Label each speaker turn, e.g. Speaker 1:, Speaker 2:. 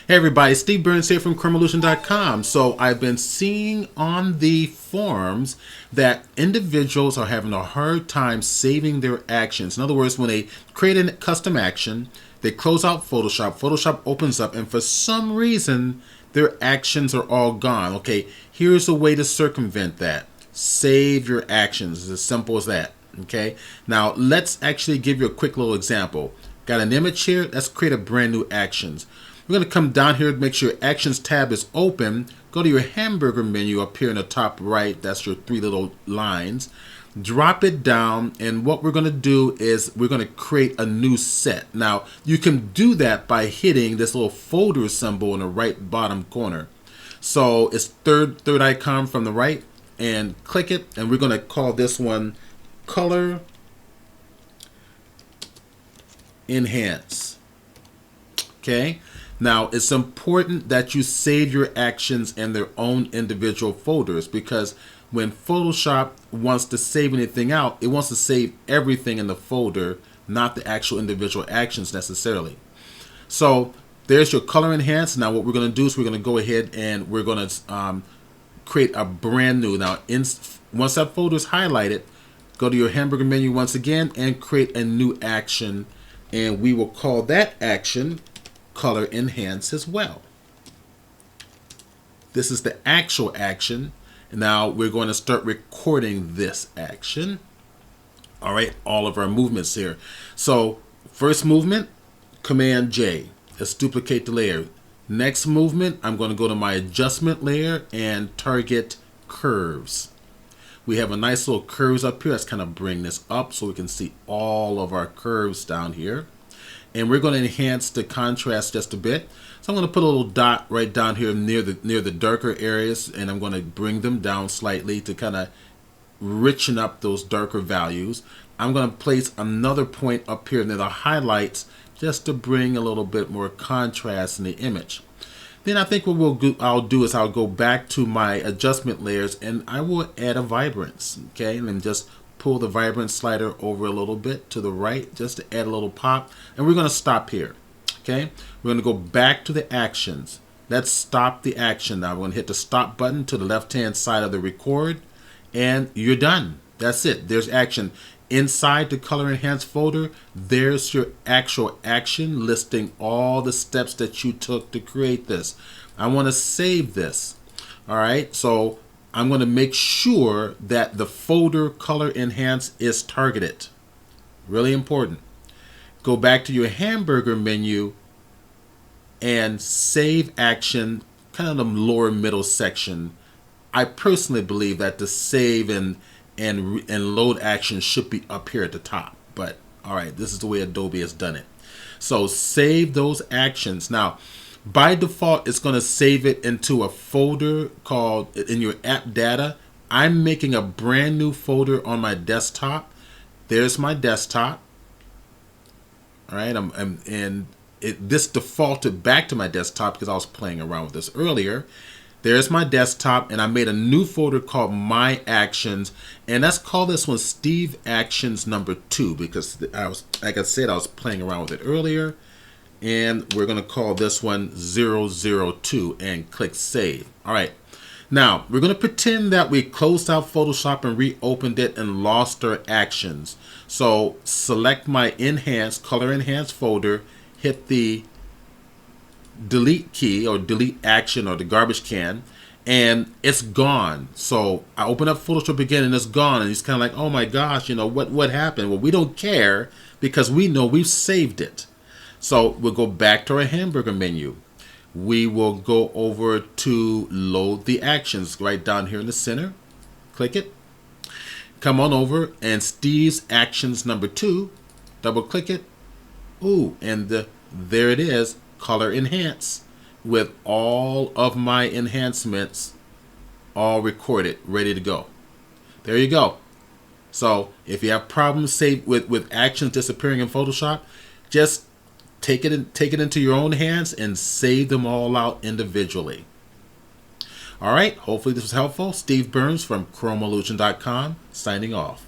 Speaker 1: Hey everybody, Steve Burns here from Chromevolution.com. So I've been seeing on the forums that individuals are having a hard time saving their actions. In other words, when they create a custom action, they close out Photoshop, Photoshop opens up, and for some reason their actions are all gone. Okay, here's a way to circumvent that. Save your actions. It's as simple as that. Okay, now let's actually give you a quick little example. Got an image here. Let's create a brand new actions. We're going to come down here, make sure your Actions tab is open. Go to your hamburger menu up here in the top right. That's your three little lines. Drop it down, and what we're going to do is we're going to create a new set. Now, you can do that by hitting this little folder symbol in the right bottom corner. So it's third icon from the right, and click it, and we're going to call this one Color Enhance. Okay. Now, it's important that you save your actions in their own individual folders, because when Photoshop wants to save anything out, it wants to save everything in the folder, not the actual individual actions necessarily. So there's your Color Enhance. Now what we're going to do is we're going to go ahead and we're going to create a brand new. Now, once that folder is highlighted, go to your hamburger menu once again and create a new action, and we will call that action Color Enhance as well. This is the actual action. Now we're going to start recording this action. All right, all of our movements here. So first movement, Command J. Let's duplicate the layer. Next movement, I'm going to go to my adjustment layer and target curves. We have a nice little curves up here. Let's kind of bring this up so we can see all of our curves down here. And we're going to enhance the contrast just a bit. So I'm going to put a little dot right down here near the darker areas, and I'm going to bring them down slightly to kind of richen up those darker values. I'm going to place another point up here near the highlights just to bring a little bit more contrast in the image. Then I think what I'll do is I'll go back to my adjustment layers and I will add a vibrance. Okay, and then just pull the vibrance slider over a little bit to the right just to add a little pop, and we're going to stop here. Okay, we're going to go back to the actions. Let's stop the action now. We're going to hit the stop button to the left hand side of the record, and you're done. That's it. There's action. Inside the Color Enhance folder, there's your actual action listing all the steps that you took to create this. I want to save this. All right, so I'm going to make sure that the folder Color Enhance is targeted. Really important. Go back to your hamburger menu and save action, kind of the lower middle section. I personally believe that the save and load action should be up here at the top. But all right, this is the way Adobe has done it. So save those actions. Now, by default, it's going to save it into a folder called in your app data. I'm making a brand new folder on my desktop. There's my desktop. All right, this defaulted back to my desktop because I was playing around with this earlier. There's my desktop, and I made a new folder called My Actions, and let's call this one Steve Actions number 2 because like I said, I was playing around with it earlier. And we're going to call this one 002 and click Save. All right. Now, we're going to pretend that we closed out Photoshop and reopened it and lost our actions. So select my Color Enhance folder, hit the delete key or delete action or the garbage can, and it's gone. So I open up Photoshop again and it's gone, and it's kind of like, oh my gosh, what happened? Well, we don't care because we know we've saved it. So we'll go back to our hamburger menu. We will go over to load the actions right down here in the center. Click it. Come on over and Steve's Actions number 2. Double click it. Ooh, and there it is, Color Enhance, with all of my enhancements all recorded, ready to go. There you go. So if you have problems with actions disappearing in Photoshop, just take it into your own hands and save them all out individually. All right, hopefully this was helpful. Steve Burns from Chromevolution.com signing off.